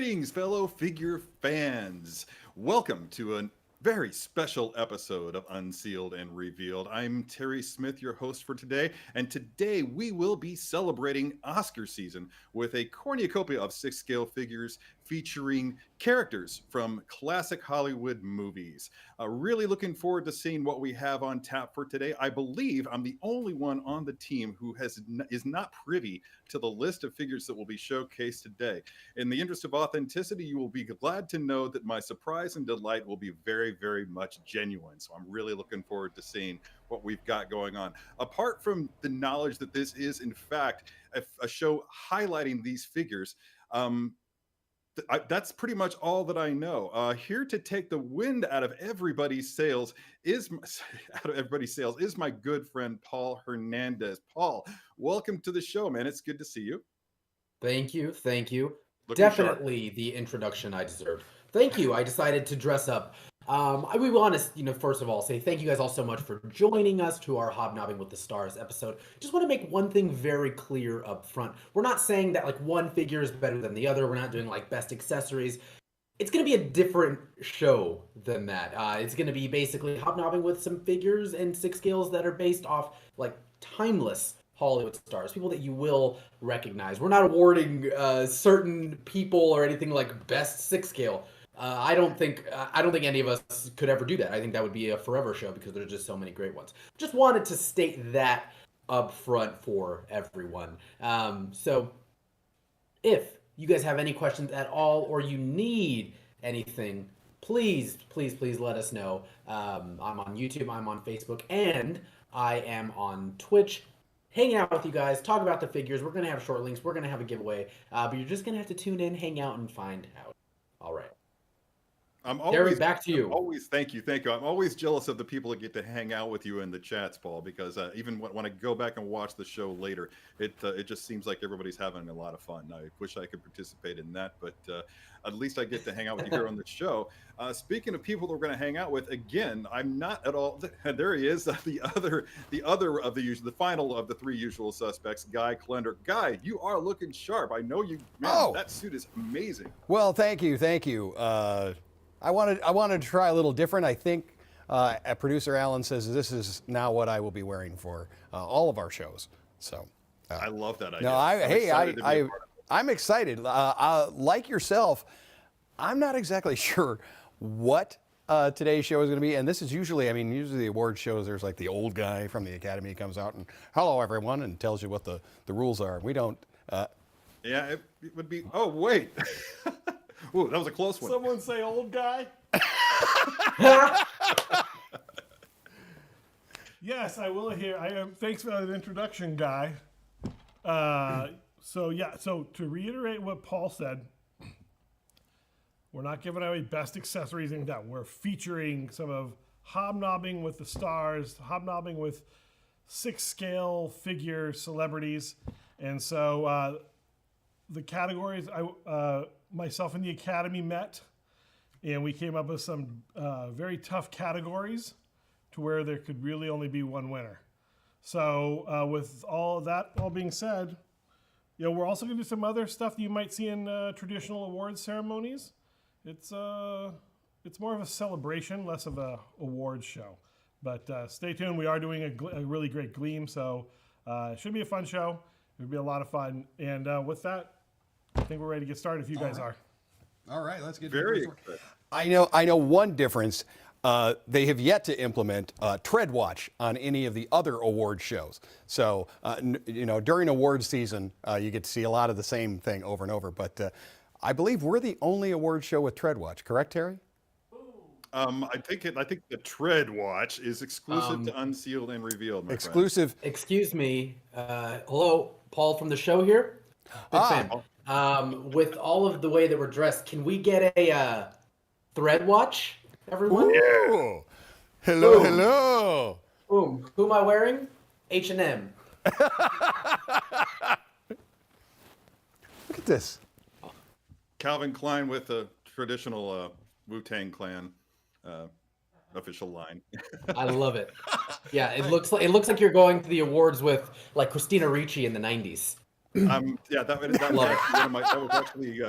Greetings, fellow figure fans. Welcome to a very special episode of Unsealed and Revealed. I'm Terry Smith, your host for today, and today we will be celebrating Oscar season with a cornucopia of 6-scale figures featuring characters from classic Hollywood movies. Really looking forward to seeing what we have on tap for today. I believe I'm the only one on the team who is not privy to the list of figures that will be showcased today. In the interest of authenticity, you will be glad to know that my surprise and delight will be very, very much genuine. So I'm really looking forward to seeing what we've got going on. Apart from the knowledge that this is, in fact, a show highlighting these figures, that's pretty much all that I know. Here to take the wind out of everybody's sails is my good friend Paul Hernandez. Paul, welcome to the show, man. It's good to see you. Thank you. Looking Definitely the introduction I deserved. Thank you. I decided to dress up. We want to, first of all, say thank you guys all so much for joining us to our Hobnobbing with the Stars episode. Just want to make one thing very clear up front. We're not saying that like one figure is better than the other. We're not doing like best accessories. It's going to be a different show than that. It's going to be basically hobnobbing with some figures and 6 scales that are based off like timeless Hollywood stars, people that you will recognize. We're not awarding certain people or anything like best 6 scale. I don't think any of us could ever do that. I think that would be a forever show because there's just so many great ones. Just wanted to state that up front for everyone. So if you guys have any questions at all or you need anything, please let us know. I'm on YouTube, I'm on Facebook, and I am on Twitch. Hang out with you guys, talk about the figures. We're going to have short links. We're going to have a giveaway. But you're just going to have to tune in, hang out, and find out. All right. Gary, back to you. Thank you. I'm always jealous of the people that get to hang out with you in the chats, Paul, because even when I go back and watch the show later, it just seems like everybody's having a lot of fun. I wish I could participate in that, but at least I get to hang out with you here on the show. Speaking of people that we're going to hang out with, again, I'm not at all. There he is, the final of the 3 usual suspects, Guy Klender. Guy, you are looking sharp. I know you. Man, that suit is amazing. Well, thank you. I wanted to try a little different. I think producer Alan says this is now what I will be wearing for all of our shows. So I love that idea. No, I'm excited. Like yourself, I'm not exactly sure what today's show is going to be. And this is usually the award shows, there's like the old guy from the Academy comes out and hello everyone and tells you what the rules are. We don't. Yeah, it would be. Oh wait. Ooh, that was a close one. Someone say old guy. Yes, I will hear. Thanks for that introduction, Guy. So to reiterate what Paul said, we're not giving away best accessories and that. We're featuring some of hobnobbing with the stars, hobnobbing with 6 scale figure celebrities, and so the categories myself and the Academy met, and we came up with some very tough categories to where there could really only be one winner. So with all that being said, we're also going to do some other stuff that you might see in traditional awards ceremonies. It's more of a celebration, less of a awards show. But stay tuned. We are doing a really great Gleam, so it should be a fun show. It'll be a lot of fun. And with that, I think we're ready to get started if you guys are. All right, let's get very excited. I know one difference. They have yet to implement Tread Watch on any of the other award shows. So, during awards season, you get to see a lot of the same thing over and over. But I believe we're the only award show with Tread Watch, correct, Terry? I think the Tread Watch is exclusive to Unsealed and Revealed. Exclusive. Friend. Excuse me. Hello, Paul from the show here. Big fan. With all of the way that we're dressed, can we get a Thread Watch, everyone? Ooh. Hello. Boom. Who am I wearing? H&M. Look at this. Calvin Klein with a traditional Wu-Tang Clan official line. I love it. Yeah, it looks like you're going to the awards with like Christina Ricci in the 90s. Yeah, that was actually one of my. That was actually.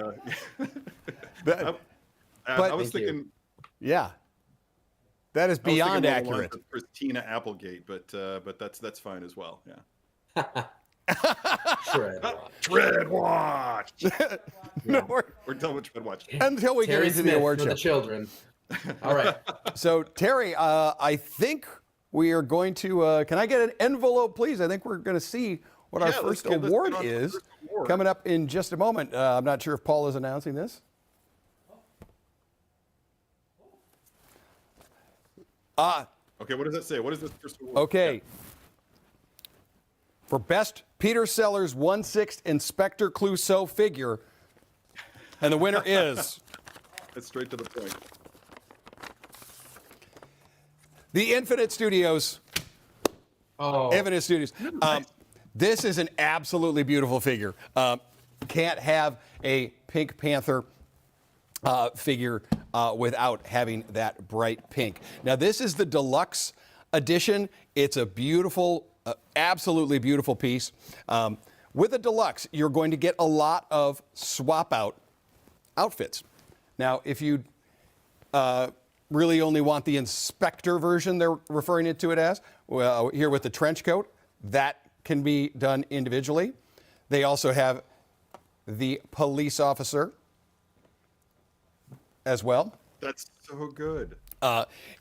I was thinking. Yeah. That is beyond accurate. Christina Applegate, but that's fine as well. Yeah. Tread watch. No, we're done with Tread watch until we Terry get into Smith the award for show. the children. All right. So Terry, I think we are going to. Can I get an envelope, please? I think we're going to see what our first award is coming up in just a moment. I'm not sure if Paul is announcing this. Okay, what does that say? What is this first award? Okay. For best Peter Sellers 1/6 Inspector Clouseau figure, and the winner is That's straight to the point. the Infinite Studios. Oh, Infinite Studios. This is an absolutely beautiful figure. Can't have a Pink Panther figure without having that bright pink. Now, this is the deluxe edition. It's a beautiful, absolutely beautiful piece. With a deluxe, you're going to get a lot of swap out outfits. Now, if you really only want the inspector version, they're referring to it as, well, here with the trench coat, that can be done individually. They also have the police officer as well. That's so good.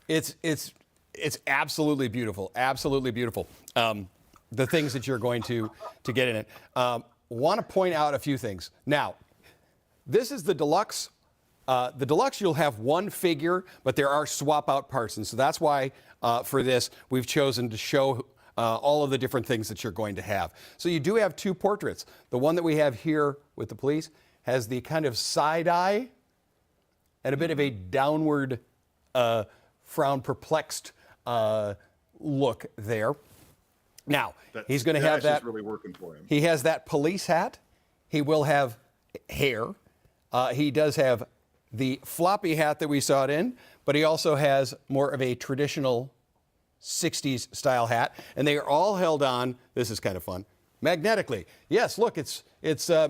It's absolutely beautiful, absolutely beautiful. The things that you're going to get in it. Want to point out a few things. Now, this is the deluxe. The deluxe, you'll have one figure, but there are swap out parts, and so that's why for this we've chosen to show all of the different things that you're going to have. So you do have two portraits. The one that we have here with the police has the kind of side eye and a bit of a downward, frown, perplexed look there. Now, he's going to have that. Really working for him. He has that police hat. He will have hair. He does have the floppy hat that we saw it in, but he also has more of a traditional 60s style hat. And they are all held on, this is kind of fun, magnetically. Yes, look, it's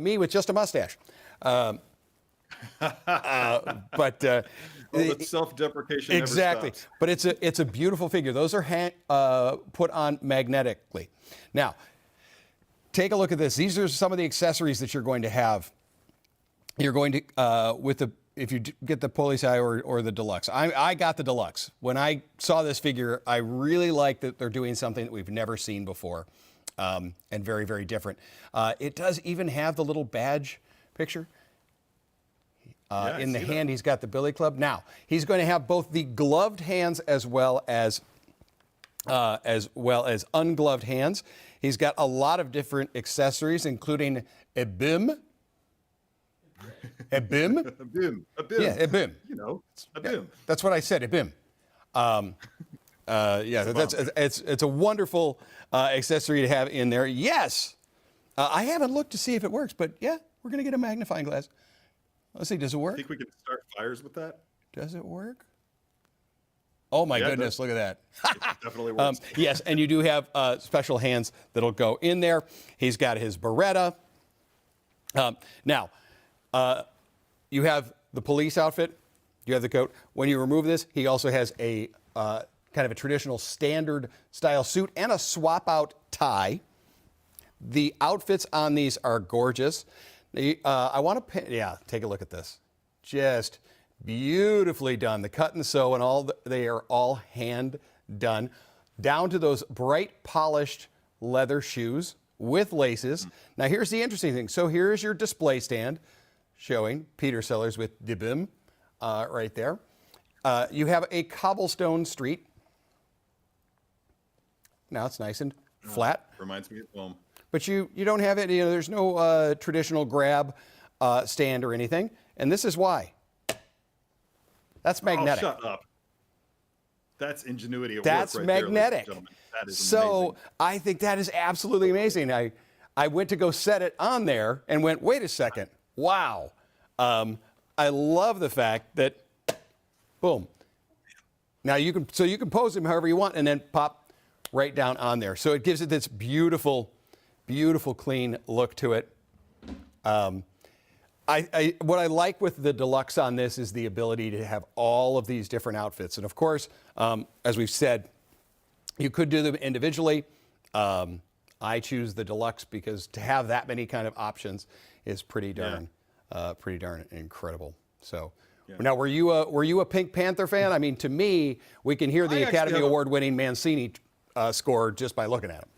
me with just a mustache. But the self-deprecation exactly. Never stops. But it's a beautiful figure. Those are put on magnetically. Now, take a look at this. These are some of the accessories that you're going to have. You're going to if you get the police eye or the deluxe. I got the deluxe. When I saw this figure, I really like that they're doing something that we've never seen before, and very, very different. It does even have the little badge picture. In the hand, he's got the Billy Club. Now, he's going to have both the gloved hands as well as ungloved hands. He's got a lot of different accessories, including a bim. A bim? A bim. Yeah, a bim. You know, a bim. That's what I said, a bim. It's a wonderful accessory to have in there. Yes. I haven't looked to see if it works, but yeah, we're going to get a magnifying glass. Let's see, does it work? I think we can start fires with that. Does it work? Oh my goodness, look at that. It definitely works. Yes, and you do have special hands that'll go in there. He's got his Beretta. Now, you have the police outfit. You have the coat. When you remove this, he also has a kind of a traditional standard style suit and a swap out tie. The outfits on these are gorgeous. I want to, take a look at this. Just beautifully done. The cut and sew and all, they are all hand done, down to those bright polished leather shoes with laces. Now here's the interesting thing. So here's your display stand showing Peter Sellers with Dibim right there. You have a cobblestone street. Now it's nice and flat. Reminds me of home. But you don't have it, there's no traditional grab stand or anything. And this is why. That's magnetic. Oh, shut up. That's ingenuity at That's work right magnetic. There, ladies and gentlemen. That is so amazing. I think that is absolutely amazing. I went to go set it on there and went, wait a second. Wow. I love the fact that, boom. Now you can pose him however you want and then pop right down on there. So it gives it this beautiful Beautiful, clean look to it. What I like with the deluxe on this is the ability to have all of these different outfits. And of course, as we've said, you could do them individually. I choose the deluxe because to have that many kind of options is pretty darn incredible. So now, were you a Pink Panther fan? I mean, to me, we can hear the Academy Award-winning Mancini score just by looking at him.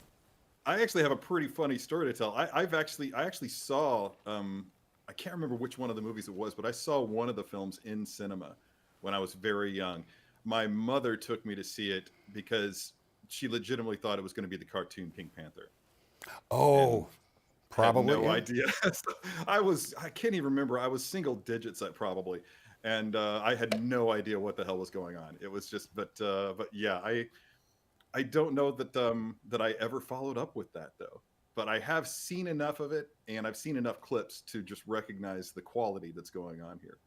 I actually have a pretty funny story to tell. I actually saw, I can't remember which one of the movies it was, but I saw one of the films in cinema when I was very young. My mother took me to see it because she legitimately thought it was going to be the cartoon Pink Panther. Oh, and probably. had no idea. I can't even remember. I was single digits probably. And I had no idea what the hell was going on. It was just, but yeah, I don't know that I ever followed up with that though. But I have seen enough of it, and I've seen enough clips to just recognize the quality that's going on here.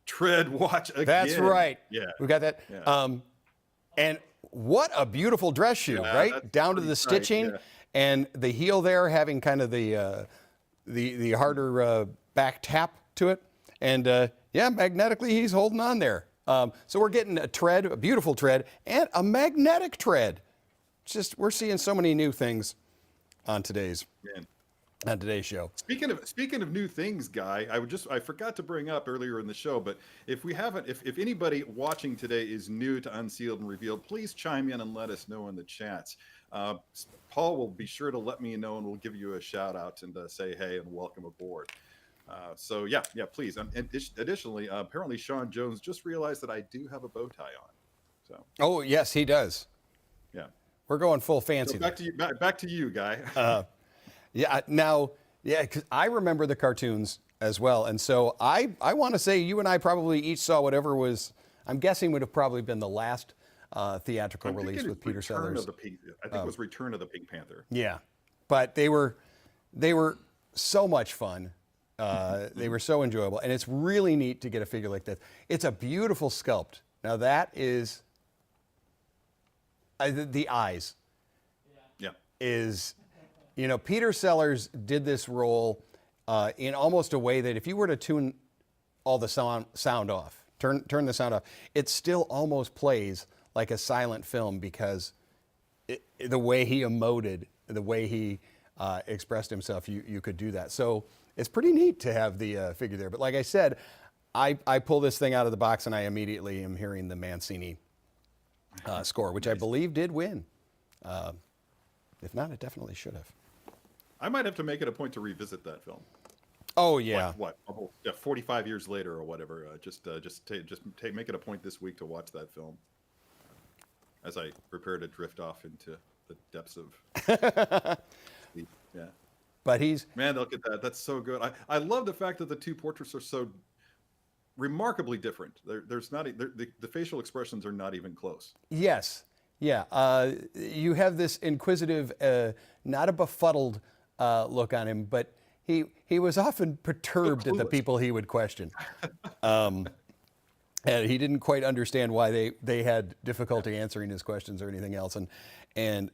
Tread watch again. That's right. Yeah, we got that. Yeah. And what a beautiful dress shoe, right? Down to the stitching and the heel there having kind of the harder back tap to it. And yeah, magnetically he's holding on there. So we're getting a tread, a beautiful tread, and a magnetic tread. Just we're seeing so many new things on today's show. Speaking of new things, Guy, I forgot to bring up earlier in the show, but if anybody watching today is new to Unsealed and Revealed, please chime in and let us know in the chats. Paul will be sure to let me know, and we'll give you a shout out and say hey and welcome aboard. So yeah, please. Additionally, apparently Sean Jones just realized that I do have a bow tie on. So. Oh yes, he does. Yeah. We're going full fancy. So back to you, Guy. Because I remember the cartoons as well, and so I want to say you and I probably each saw whatever was, I'm guessing would have probably been the last theatrical release with Peter Sellers. I think it was Return of the Pink Panther. Yeah, but they were so much fun. They were so enjoyable, and it's really neat to get a figure like this. It's a beautiful sculpt. Now that is the eyes. Yeah. Is, Peter Sellers did this role in almost a way that if you were to tune all the sound off, turn the sound off, it still almost plays like a silent film because the way he emoted, the way he expressed himself, you could do that. So it's pretty neat to have the figure there. But like I said, I pull this thing out of the box and I immediately am hearing the Mancini score, which I believe did win. If not, it definitely should have. I might have to make it a point to revisit that film. Oh yeah. What? 45 years later or whatever. Make it a point this week to watch that film. As I prepare to drift off into the depths of. Yeah. But man, look at that. That's so good. I love the fact that the two portraits are so remarkably different. The facial expressions are not even close. Yes. Yeah. You have this inquisitive, not a befuddled look on him, but he was often perturbed at the people he would question. And he didn't quite understand why they had difficulty answering his questions or anything else. And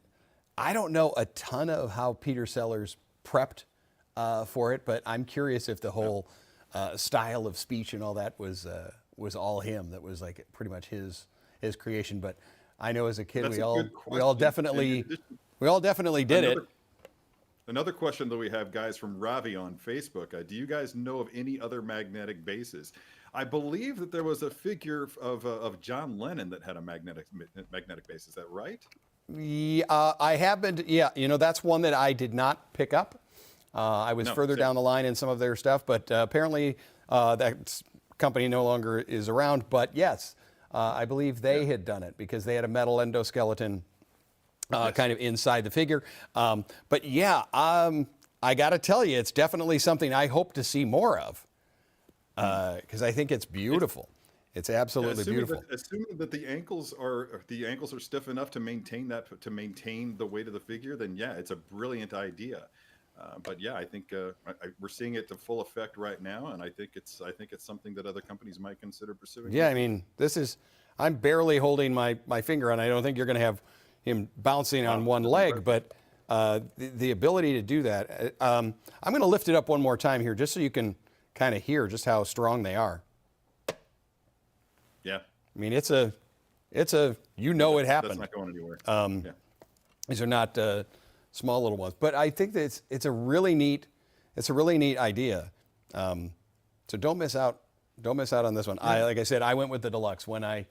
I don't know a ton of how Peter Sellers prepped for it, but I'm curious if the whole style of speech and all that was all him. That was like pretty much his creation. But I know as a kid we all definitely did it. Another question that we have, guys, from Ravi on Facebook. Do you guys know of any other magnetic bases? I believe that there was a figure of John Lennon that had a magnetic base. Is that right? Yeah, I have been. Yeah, that's one that I did not pick up. I was further down the line in some of their stuff, but apparently that company no longer is around. But yes, I believe they had done it because they had a metal endoskeleton kind of inside the figure. But yeah, I got to tell you, it's definitely something I hope to see more of because I think it's beautiful. It's absolutely beautiful. Assuming that the ankles are stiff enough to maintain the weight of the figure, then yeah, it's a brilliant idea. But yeah, I think we're seeing it to full effect right now, and I think it's something that other companies might consider pursuing. Yeah, I mean, I'm barely holding my finger on. I don't think you're going to have him bouncing on one leg, but the ability to do that. I'm going to lift it up one more time here just so you can kind of hear just how strong they are. Yeah. I mean, it's a, you know, it happened. That's not going anywhere. Yeah. These are not small little ones, but I think that it's a really neat idea. So don't miss out. Don't miss out on this one. Like I said, I went with the deluxe when I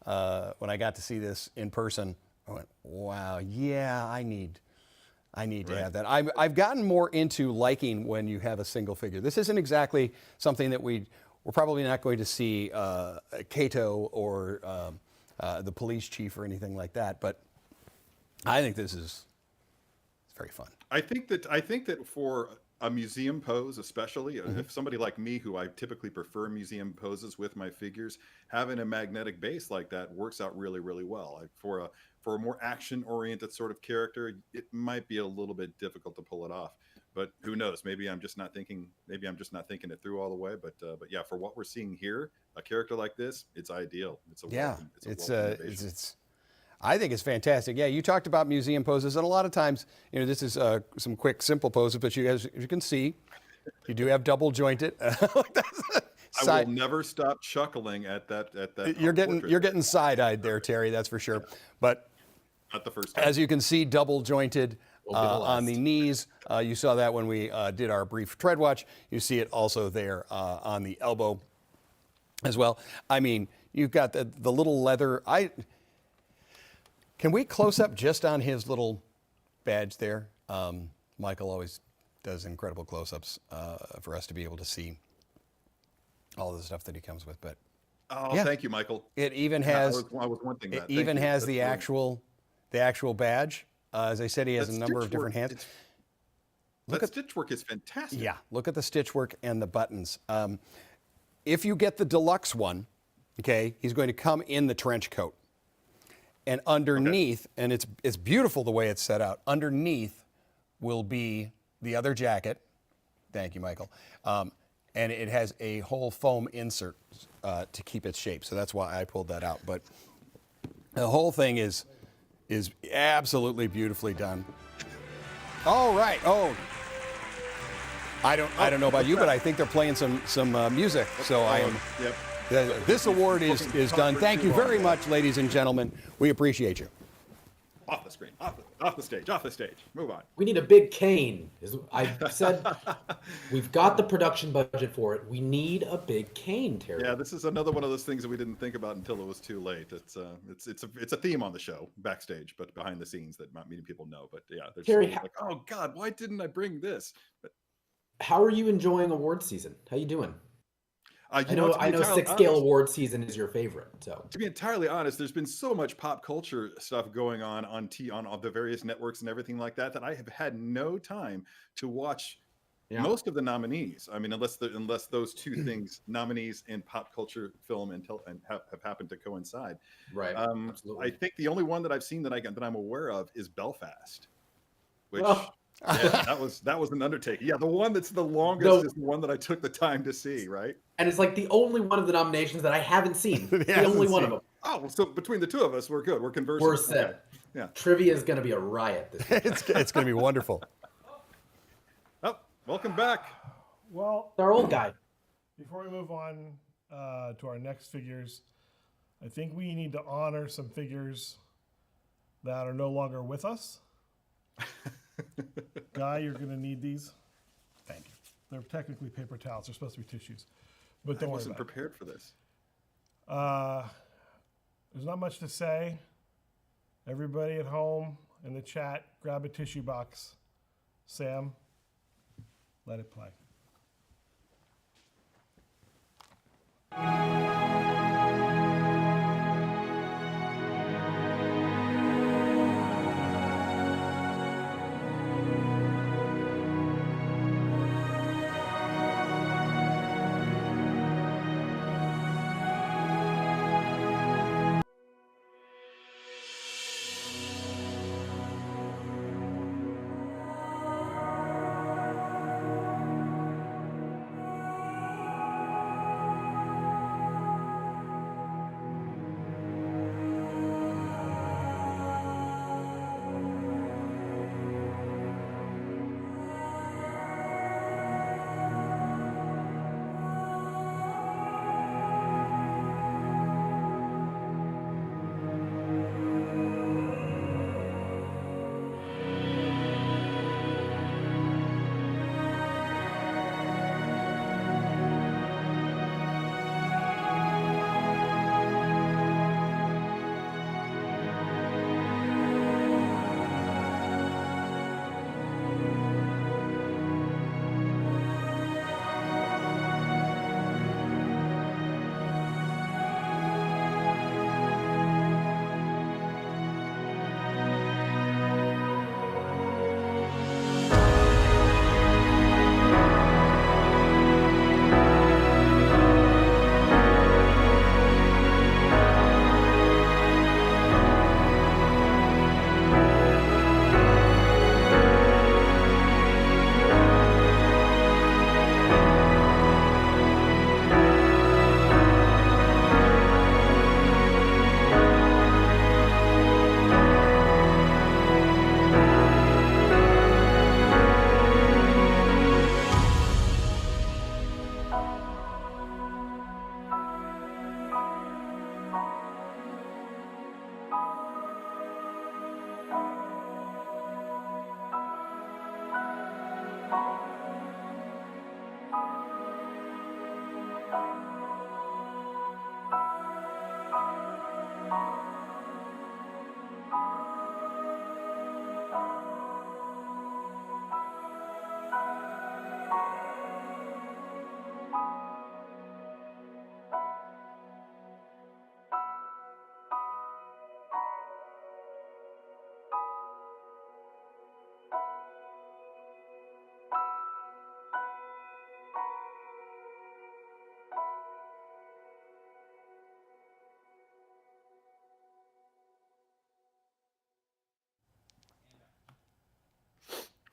got to see this in person. I went, wow, yeah, I need to have that. I've gotten more into liking when you have a single figure. This isn't exactly something that we're probably not going to see Kato or the police chief or anything like that, but I think this is very fun. I think that for a museum pose, especially if somebody like me, who I typically prefer museum poses with my figures, having a magnetic base like that works out really, really well. Like for a more action-oriented sort of character, it might be a little bit difficult to pull it off. But who knows? Maybe I'm just not thinking it through all the way. But yeah, for what we're seeing here, a character like this, it's ideal. It's I think it's fantastic. Yeah, you talked about museum poses, and a lot of times, you know, this is some quick, simple poses, but you guys, as you can see, you do have double jointed. I will never stop chuckling at that. You're getting side-eyed there, Terry. That's for sure. But not the first time. As you can see, double jointed on the knees. You saw that when we did our brief tread watch. You see it also there on the elbow as well. I mean, you've got the little leather. Can we close up just on his little badge there? Michael always does incredible close-ups for us to be able to see all the stuff that he comes with. But yeah. Thank you, Michael. It even has. I was wanting that. It even has the actual badge. As I said, he has a number of different hands. That stitch work is fantastic. Yeah, look at the stitch work and the buttons. If you get the deluxe one, okay, he's going to come in the trench coat. And underneath, and it's beautiful the way it's set out, underneath will be the other jacket. Thank you, Michael. And it has a whole foam insert to keep its shape. So that's why I pulled that out. But the whole thing is absolutely beautifully done. All right. Oh, I don't know about you, but I think they're playing some music. So I am. Yep. This award is done. Thank you very much, ladies and gentlemen. We appreciate you. Off the screen, off the stage. Move on. We need a big cane. I said we've got the production budget for it. We need a big cane, Terry. Yeah, this is another one of those things that we didn't think about until it was too late. It's a theme on the show, backstage, but behind the scenes that not many people know. But yeah, there's Terry, like, oh God, why didn't I bring this? But how are you enjoying award season? How you doing? I know 6-scale award season is your favorite. So to be entirely honest, there's been so much pop culture stuff going on all the various networks and everything like that I have had no time to watch most of the nominees. I mean, unless those two things, nominees and pop culture film and have happened to coincide. Right. Absolutely. I think the only one that I've seen that I'm aware of is Belfast, which. Yeah, that was an undertaking. Yeah, the one that's the longest is the one that I took the time to see, right? And it's like the only one of the nominations that I haven't seen. The only one of them. Oh, so between the two of us, we're good. We're conversing. We're set. Okay. Yeah. Trivia is going to be a riot this week. It's going to be wonderful. Oh, welcome back. Well, our old guy. Before we move on to our next figures, I think we need to honor some figures that are no longer with us. Guy, you're going to need these. Thank you. They're technically paper towels. They're supposed to be tissues. But don't worry about it. I wasn't prepared for this. There's not much to say. Everybody at home in the chat, grab a tissue box. Sam, let it play.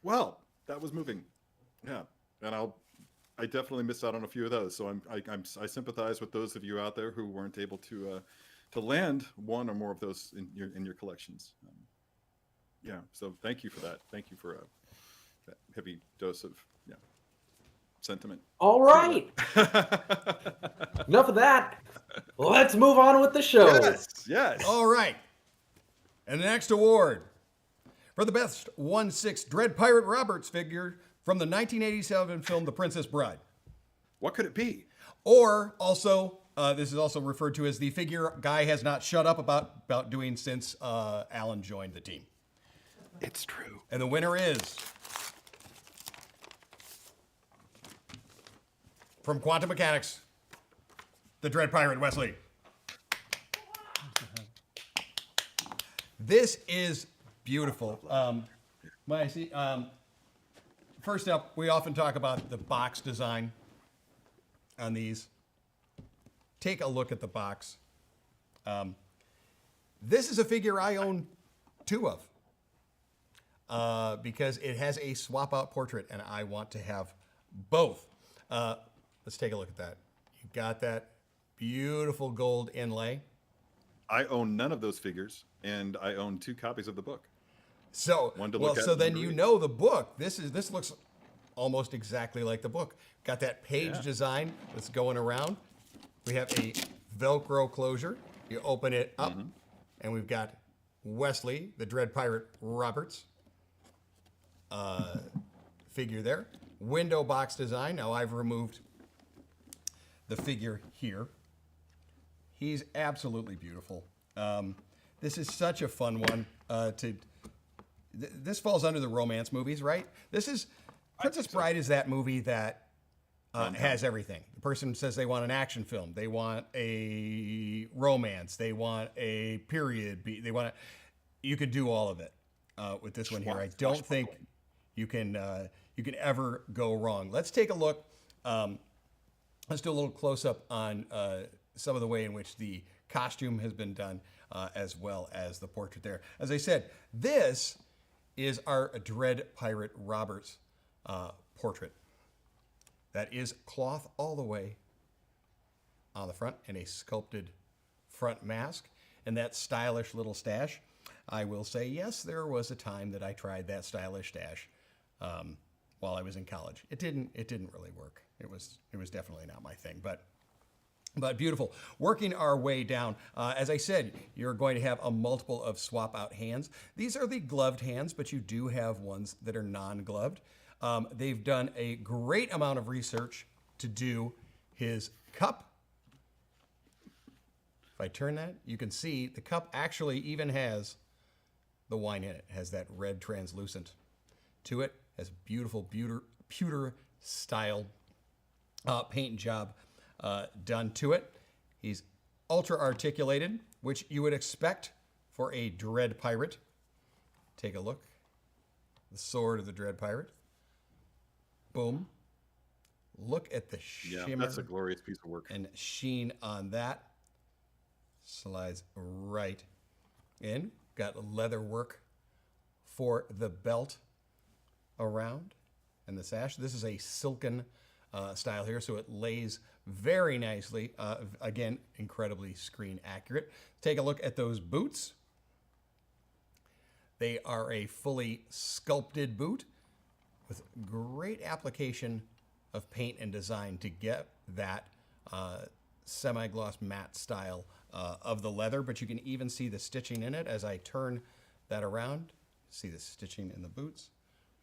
Well, that was moving. Yeah, and I definitely missed out on a few of those. So I sympathize with those of you out there who weren't able to land one or more of those in your collections. Yeah, so thank you for that. Thank you for that heavy dose of sentiment. All right. Enough of that. Let's move on with the show. Yes. All right. And the next award for the best 1/6 Dread Pirate Roberts figure from the 1987 film The Princess Bride. What could it be? Or also, this is also referred to as the figure Guy has not shut up about doing since Alan joined the team. It's true. And the winner is from Quantum Mechanics, the Dread Pirate Westley. This is beautiful. First up, we often talk about the box design on these. Take a look at the box. This is a figure I own 2 of because it has a swap out portrait and I want to have both. Let's take a look at that. You got that beautiful gold inlay. I own none of those figures, and I own 2 copies of the book. So, One to look at so and then one to you read. know the book. This looks almost exactly like the book. Got that page design that's going around. We have a Velcro closure. You open it up, and we've got Westley, the Dread Pirate Roberts figure there. Window box design. Now I've removed the figure here. He's absolutely beautiful. This is such a fun one this falls under the romance movies, right? This is Princess Bride is that movie that has everything. The person says they want an action film, they want a romance, they want a period. You could do all of it with this one here. I don't think you can ever go wrong. Let's take a look. Let's do a little close up on some of the way in which the costume has been done, as well as the portrait there. As I said, this is our Dread Pirate Roberts portrait. That is cloth all the way on the front and a sculpted front mask and that stylish little stash. I will say, yes, there was a time that I tried that stylish stash while I was in college. It didn't really work. It was definitely not my thing, but beautiful. Working our way down, as I said, you're going to have a multiple of swap out hands. These are the gloved hands, but you do have ones that are non-gloved. They've done a great amount of research to do his cup. If I turn that, you can see the cup actually even has the wine in it. It has that red translucent to it. Has beautiful pewter style paint job done to it. He's ultra articulated, which you would expect for a Dread Pirate. Take a look. The sword of the Dread Pirate. Boom. Look at the shimmer. Yeah, that's a glorious piece of work. And sheen on that. Slides right in. Got leather work for the belt around and the sash. This is a silken style here, so it lays very nicely. Again, incredibly screen accurate. Take a look at those boots. They are a fully sculpted boot with great application of paint and design to get that semi-gloss matte style of the leather, but you can even see the stitching in it as I turn that around. See the stitching in the boots.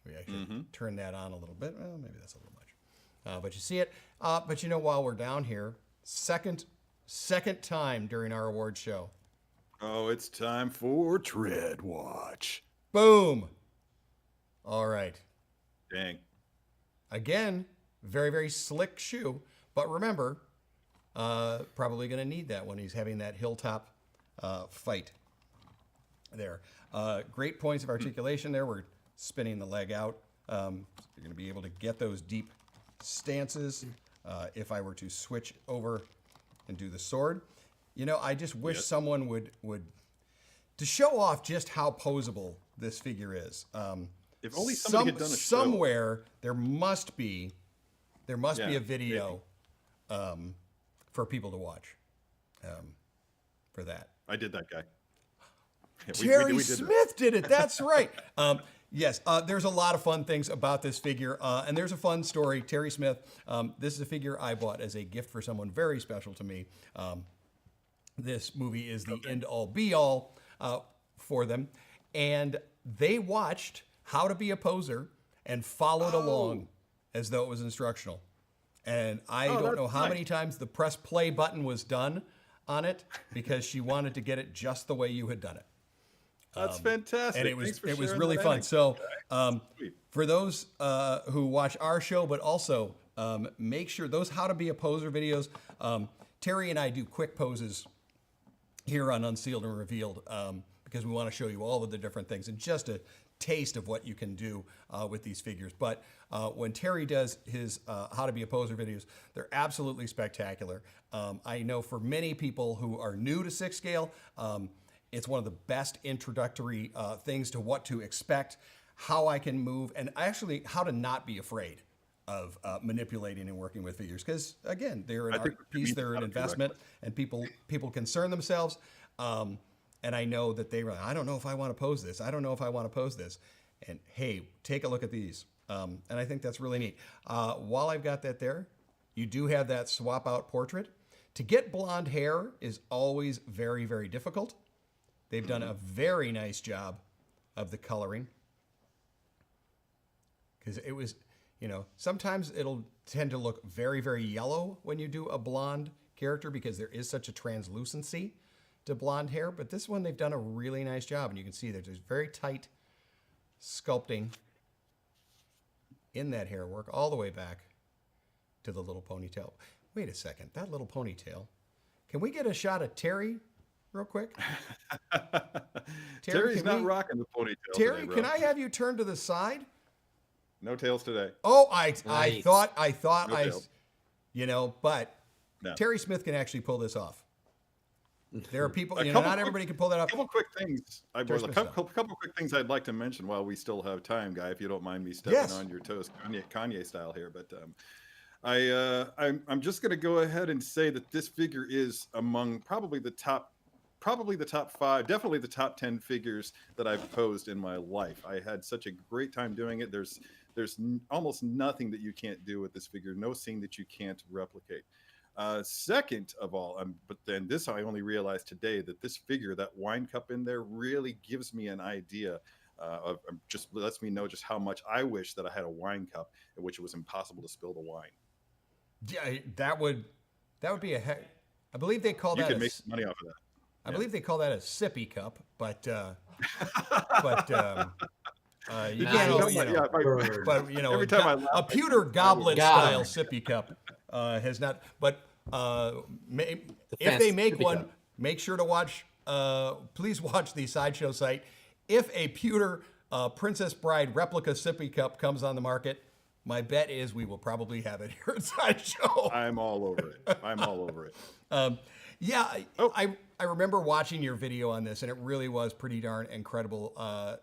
We actually turn that on a little bit. Well, maybe that's a little much. But you see it. But you know, while we're down here, second time during our award show. Oh, it's time for Tread Watch. Boom. All right. Dang. Again, very, very slick shoe. But remember, probably going to need that when he's having that hilltop fight there. Great points of articulation there. We're spinning the leg out. You're going to be able to get those deep stances. If I were to switch over and do the sword, you know, I just wish someone would to show off just how posable this figure is. If only somebody had done a show. somewhere there must be Yeah, a video for people to watch for that. I did that, guy. Yeah, Terry we did that. Smith did it. That's right. Yes, there's a lot of fun things about this figure, and there's a fun story. Terry Smith, this is a figure I bought as a gift for someone very special to me. This movie is the end-all, be-all for them, and they watched How to Be a Poser and followed along as though it was instructional. And I don't know how many times the press play button was done on it because she wanted to get it just the way you had done it. That's fantastic. And it was really fun. So for those who watch our show, but also make sure those How to Be a Poser videos, Terry and I do quick poses here on Unsealed and Revealed because we want to show you all of the different things and just a taste of what you can do with these figures. But when Terry does his How to Be a Poser videos, they're absolutely spectacular. I know for many people who are new to 6 scale, it's one of the best introductory things to what to expect, how I can move, and actually how to not be afraid of manipulating and working with figures. Because again, they're an art piece, they're an investment, and people concern themselves. And I know that they were, I don't know if I want to pose this. I don't know if I want to pose this. And hey, take a look at these. And I think that's really neat. While I've got that there, you do have that swap out portrait. To get blonde hair is always very, very difficult. They've done a very nice job of the coloring. Because it was, sometimes it'll tend to look very, very yellow when you do a blonde character because there is such a translucency to blonde hair. But this one, they've done a really nice job. And you can see there's very tight sculpting in that hair work all the way back to the little ponytail. Wait a second, that little ponytail. Can we get a shot of Terry real quick? Terry's not rocking the ponytail Terry, today, bro. can I have you turn to the side? No tails today. Oh, Nice. I thought No tails. but No. Terry Smith can actually pull this off. There are people, A not couple everybody can pull that A off. couple quick things. A Terry Smith couple quick things I'd like to mention while we still have time, Guy. If you don't mind me stepping Yes. on your toes, Kanye style here. But I'm just going to go ahead and say that this figure is among probably the top 5, definitely the top 10 figures that I've posed in my life. I had such a great time doing it. There's almost nothing that you can't do with this figure. No scene that you can't replicate. Second of all, but then this I only realized today that this figure, that wine cup in there, really gives me an idea of just lets me know just how much I wish that I had a wine cup in which it was impossible to spill the wine. Yeah, that would be a heck. I believe they call You that can make some money off of that. I believe they call that a sippy cup, but you Nice. can't always, Bird. but Every time I laugh, a pewter goblet Got style him. sippy cup has not. But if fancy they make sippy one, cup. make sure to watch. Please watch the Sideshow site. If a pewter Princess Bride replica sippy cup comes on the market, my bet is we will probably have it here at Sideshow. I'm all over it. I'm all over it. Yeah, I remember watching your video on this, and it really was pretty darn incredible.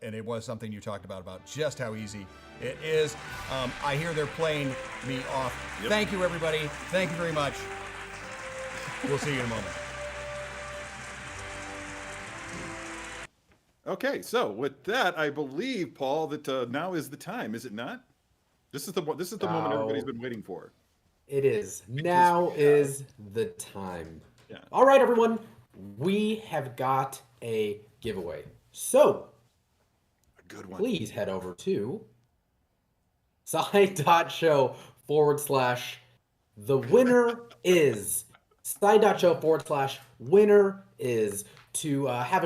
And it was something you talked about just how easy it is. I hear they're playing me off. Yep. Thank you, everybody. Thank you very much. We'll see you in a moment. Okay, so with that, I believe, Paul, that now is the time, is it not? This is the moment everybody's been waiting for. It is. Now is the time. Yeah. All right, everyone. We have got a giveaway. So A good one. please head over to side.show/the winner is side.show/winner is to have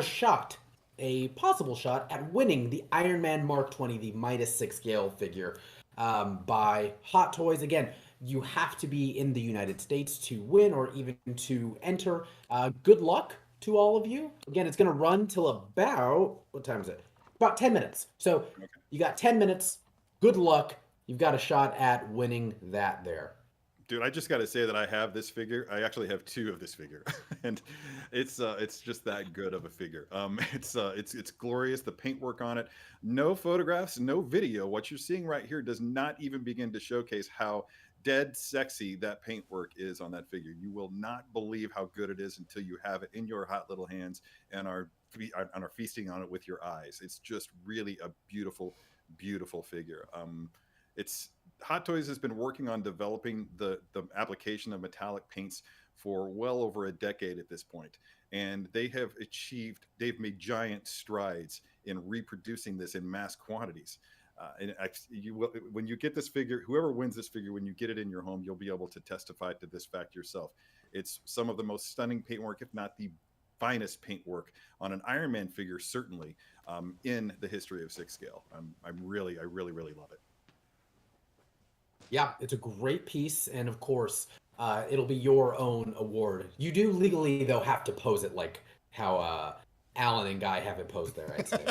a possible shot at winning the Iron Man Mark 20, the Midas 6 scale figure by Hot Toys. Again, you have to be in the United States to win or even to enter. Good luck to all of you. Again, it's going to run till about, what time is it? About 10 minutes. So you got 10 minutes. Good luck. You've got a shot at winning that there. Dude, I just got to say that I have this figure. I actually have two of this figure, and it's just that good of a figure. It's glorious. The paintwork on it, no photographs, no video. What you're seeing right here does not even begin to showcase how dead sexy that paintwork is on that figure. You will not believe how good it is until you have it in your hot little hands and are feasting on it with your eyes. It's just really a beautiful, beautiful figure. It's Hot Toys has been working on developing the application of metallic paints for well over a decade at this point, and they've made giant strides in reproducing this in mass quantities. When you get this figure, whoever wins this figure, when you get it in your home, you'll be able to testify to this fact yourself. It's some of the most stunning paintwork, if not the finest paintwork on an Iron Man figure, certainly in the history of 6 scale. I really love it. Yeah, it's a great piece, and of course, it'll be your own award. You do legally, though, have to pose it like how Alan and Guy have it posed there, I'd say.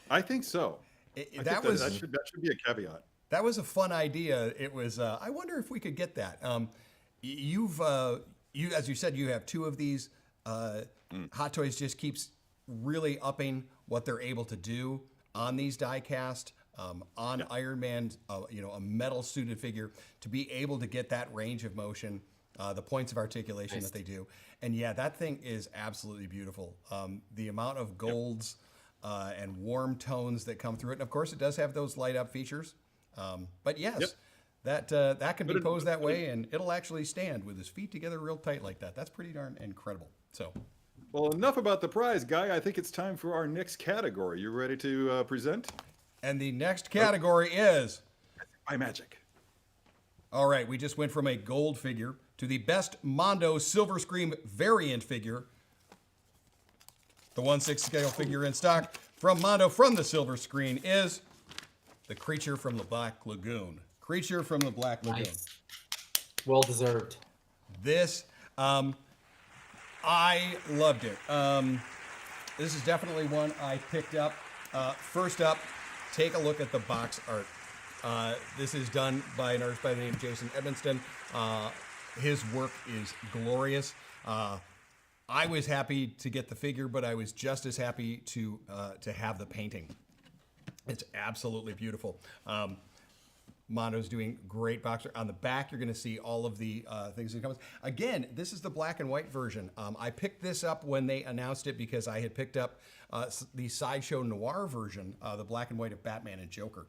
I think so. That should be a caveat. That was a fun idea. It was. I wonder if we could get that. You as you said, you have two of these. Hot Toys just keeps really upping what they're able to do on these die cast. On Iron Man, a metal suited figure, to be able to get that range of motion, the points of articulation that they do. And yeah, that thing is absolutely beautiful. The amount of golds and warm tones that come through it. And of course, it does have those light up features. But yes, that can be posed that way, and it'll actually stand with his feet together real tight like that. That's pretty darn incredible. So. Well, enough about the prize, Guy. I think it's time for our next category. You ready to present? And the next category is... By magic. All right, we just went from a gold figure to the best Mondo Silver Scream variant figure. The 1/6 scale figure in stock from Mondo from the Silver Screen is the Creature from the Black Lagoon. Creature from the Black Lagoon. Nice. Well deserved. This, I loved it. This is definitely one I picked up. First up, take a look at the box art. This is done by an artist by the name of Jason Edmonston. His work is glorious. I was happy to get the figure, but I was just as happy to have the painting. It's absolutely beautiful. Mondo's doing great box art. On the back, you're going to see all of the things that come. Again, this is the black and white version. I picked this up when they announced it because I had picked up the Sideshow Noir version, the black and white of Batman and Joker.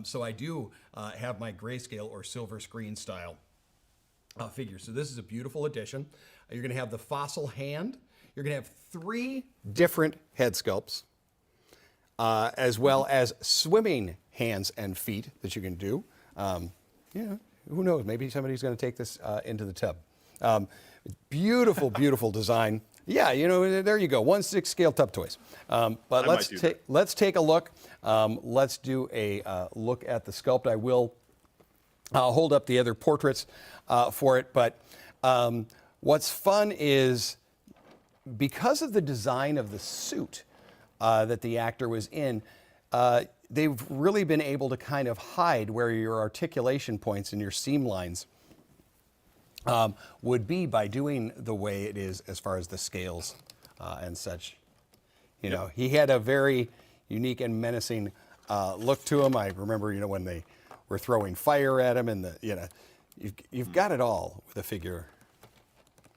So I do have my grayscale or silver screen style figure. So this is a beautiful addition. You're going to have the fossil hand. You're going to have 3 different head sculpts, as well as swimming hands and feet that you can do. Who knows? Maybe somebody's going to take this into the tub. Beautiful, beautiful design. Yeah, there you go. 1/6 scale tub toys. But let's take a look. Let's do a look at the sculpt. I will hold up the other portraits for it. But what's fun is because of the design of the suit that the actor was in, they've really been able to kind of hide where your articulation points and your seam lines would be by doing the way it is as far as the scales and such. He had a very unique and menacing look to him. I remember, when they were throwing fire at him, and you've got it all with a figure.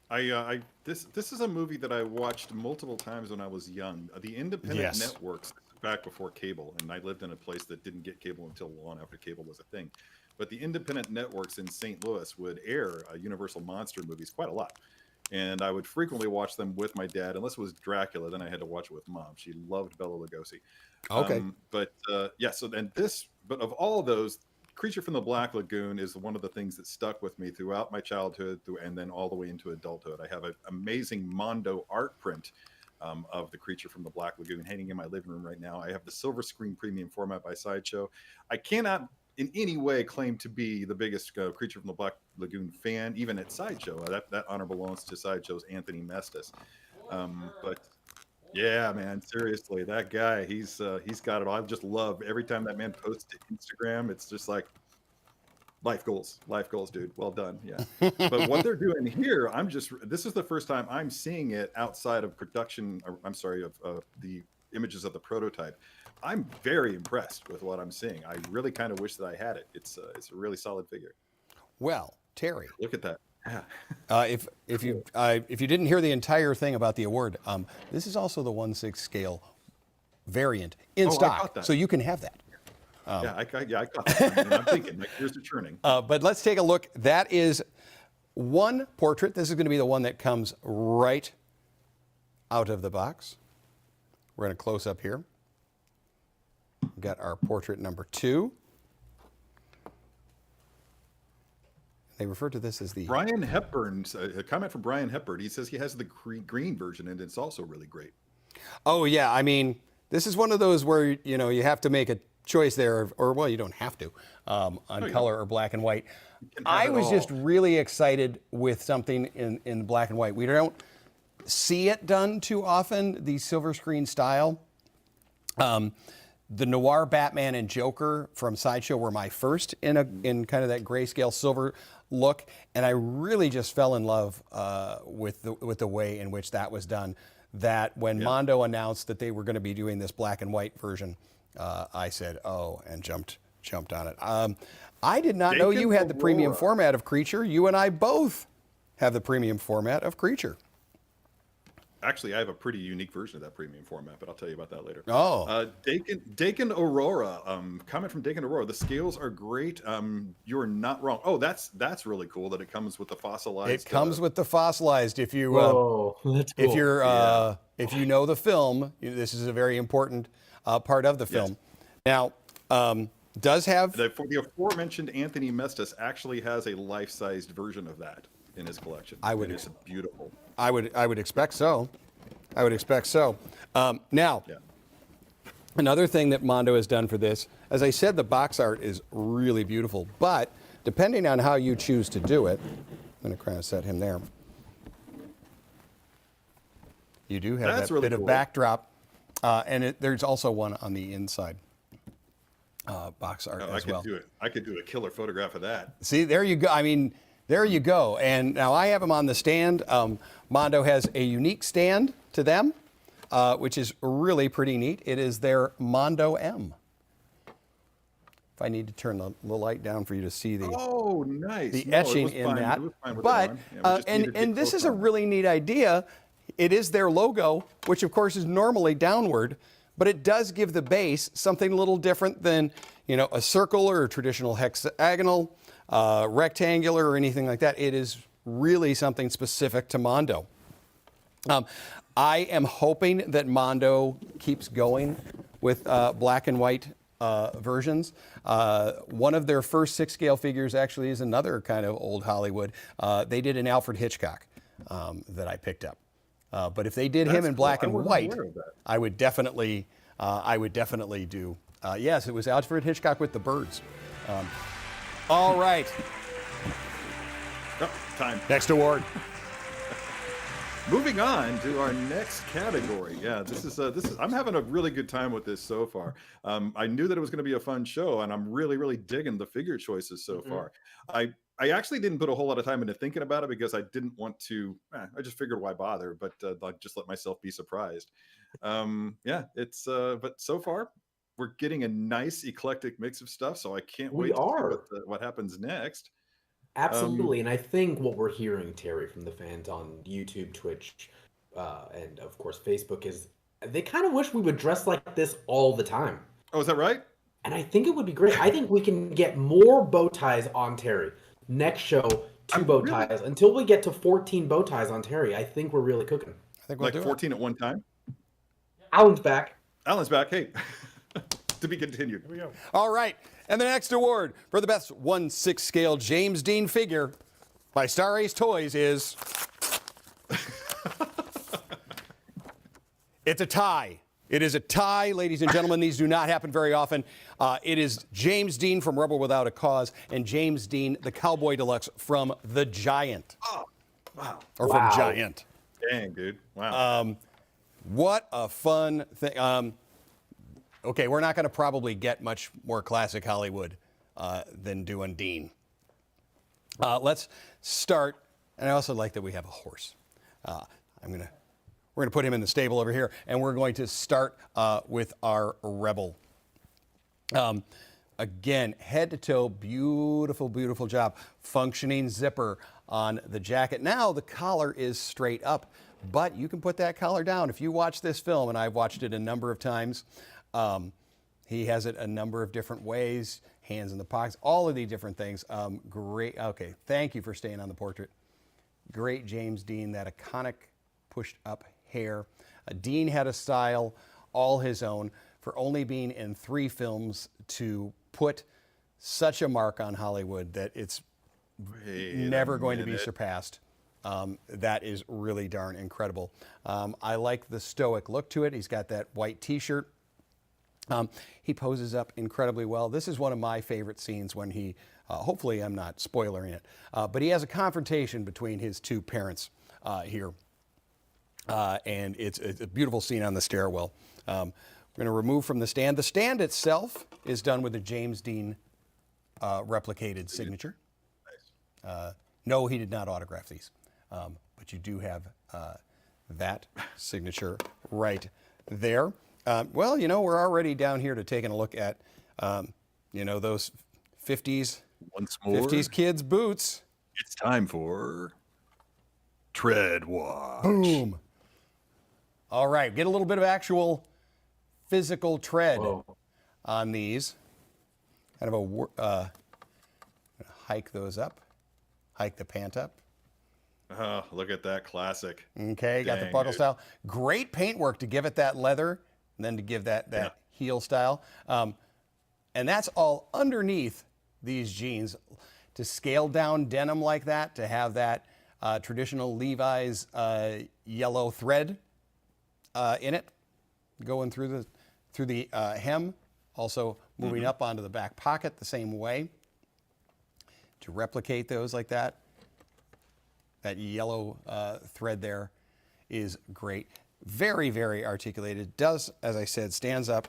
This is a movie that I watched multiple times when I was young. The independent networks back before cable, and I lived in a place that didn't get cable until long after cable was a thing. But the independent networks in St. Louis would air Universal Monster movies quite a lot. And I would frequently watch them with my dad, unless it was Dracula, then I had to watch it with Mom. She loved Bela Lugosi. Okay. But of all those, Creature from the Black Lagoon is one of the things that stuck with me throughout my childhood and then all the way into adulthood. I have an amazing Mondo art print of the Creature from the Black Lagoon hanging in my living room right now. I have the silver screen premium format by Sideshow. I cannot in any way claim to be the biggest Creature from the Black Lagoon fan, even at Sideshow. That honor belongs to Sideshow's Anthony Mestis. But yeah, man, seriously, that guy, he's got it all. I just love every time that man posts to Instagram. It's just like, Life goals, dude. Well done. Yeah. But what they're doing here, this is the first time I'm seeing it outside of production. I'm sorry, of the images of the prototype. I'm very impressed with what I'm seeing. I really kind of wish that I had it. It's a really solid figure. Well, Terry, Look at that. Yeah. if you didn't hear the entire thing about the award, this is also the 1/6 scale variant in I stock, caught that. so you can have that. I caught that. I mean, I'm thinking, like, here's the churning. But let's take a look. That is one portrait. This is going to be the one that comes right out of the box. We're going to close up here. We've got our portrait number 2. They refer to this as the... Brian Hepburn's a comment from Brian Hepburn. He says he has the green version, and it's also really great. Oh, yeah. I mean, this is one of those where, you have to make a choice there, or well, you don't have to, on color or black and white. I was just really excited with something in black and white. We don't see it done too often, the silver screen style. The Noir Batman and Joker from Sideshow were my first in kind of that grayscale silver look, and I really just fell in love with the way in which that was done. That when Mondo announced that they were going to be doing this black and white version, I said, oh, and jumped on it. I did not know you had the premium format of Creature. You and I both have the premium format of Creature. Actually, I have a pretty unique version of that premium format, but I'll tell you about that later. Oh. Dakin Aurora, comment from Dakin Aurora. The scales are great. You're not wrong. Oh, that's really cool that it comes with the fossilized. It comes with the fossilized. If you that's cool. if you're if you know the film, this is a very important part of the film. Yes. Now, does have the aforementioned Anthony Mestis actually has a life-sized version of that in his collection. It's beautiful. I would expect so. I would expect so. Now, another thing that Mondo has done for this, as I said, the box art is really beautiful, but depending on how you choose to do it, I'm going to kind of set him there. You do have that really bit cool. of backdrop, and there's also one on the inside box art as well. I could do a killer photograph of that. See, there you go. I mean, there you go. And now I have them on the stand. Mondo has a unique stand to them, which is really pretty neat. It is their Mondo M. If I need to turn the light down for you to see the etching in that. But and this is a really neat idea. It is their logo, which of course is normally downward, but it does give the base something a little different than a circle or a traditional hexagonal, rectangular, or anything like that. It is really something specific to Mondo. I am hoping that Mondo keeps going with black and white versions. One of their first 6 scale figures actually is another kind of old Hollywood. They did an Alfred Hitchcock that I picked up. But if they did him in black and white, I would definitely do. Yes, it was Alfred Hitchcock with the birds. All right. Oh, time. Next award. Moving on to our next category. Yeah, this is I'm having a really good time with this so far. I knew that it was going to be a fun show, and I'm really digging the figure choices so far. I actually didn't put a whole lot of time into thinking about it because I didn't want to. I just figured why bother, but I'd just let myself be surprised. But so far we're getting a nice eclectic mix of stuff, so I can't wait to see what happens next. Absolutely, and I think what we're hearing, Terry, from the fans on YouTube, Twitch, and of course Facebook, is they kind of wish we would dress like this all the time. Oh, is that right? And I think it would be great. I think we can get more bow ties on Terry. Next show, 2 bow ties. Until we get to 14 bow ties on Terry, I think we're really cooking. I think we'll like 14 at one time? Alan's back. Hey. To be continued. Here we go. All right. And the next award for the best 1/6 scale James Dean figure by Star Ace Toys is... It's a tie. It is a tie, ladies and gentlemen. These do not happen very often. It is James Dean from Rebel Without a Cause and James Dean, the Cowboy Deluxe from The Giant. Oh, wow. Or from Giant. Dang, dude. Wow. What a fun thing. Okay, we're not going to probably get much more classic Hollywood than doing Dean. Let's start, and I also like that we have a horse. We're gonna put him in the stable over here, and we're going to start with our Rebel. Again, head to toe, beautiful, beautiful job. Functioning zipper on the jacket. Now the collar is straight up, but you can put that collar down. If you watch this film, and I've watched it a number of times, he has it a number of different ways, hands in the pockets, all of these different things. Great, okay, thank you for staying on the portrait. Great James Dean, that iconic pushed up hair. Dean had a style all his own for only being in 3 films to put such a mark on Hollywood that it's never going to be surpassed. That is really darn incredible. I like the stoic look to it. He's got that white t-shirt. He poses up incredibly well. This is one of my favorite scenes when he, hopefully I'm not spoiling it, but he has a confrontation between his 2 parents here. And it's a beautiful scene on the stairwell. We're going to remove from the stand. The stand itself is done with a James Dean replicated signature. Nice. No, he did not autograph these, but you do have that signature right there. Well, you know, we're already down here to taking a look at, you know, those 50s, Once more, 50s kids' boots. it's time for Tread Watch. Boom. All right, get a little bit of actual physical tread on these. Kind of a hike those up, hike the pant up. Oh, look at that classic. Okay, got the Dang, buckle dude. style. Great paintwork to give it that leather, and then to give that heel style. And that's all underneath these jeans. To scale down denim like that, to have that traditional Levi's yellow thread in it, going through the hem, also moving up onto the back pocket the same way. To replicate those like that, that yellow thread there is great. Very, very articulated. Does, as I said, stands up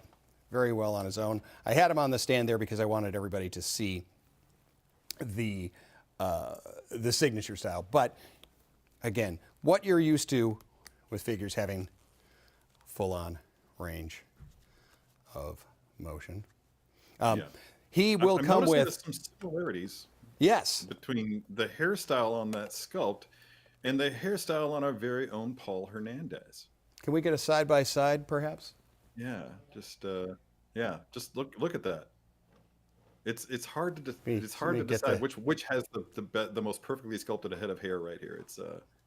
very well on his own. I had him on the stand there because I wanted everybody to see the signature style. But again, what you're used to with figures having full-on range of motion. He will I'm come noticing with there's some similarities yes. between the hairstyle on that sculpt and the hairstyle on our very own Paul Hernandez. Can we get a side by side, perhaps? Yeah, just look at that. It's hard to let me get decide the- which has the most perfectly sculpted head of hair right here. It's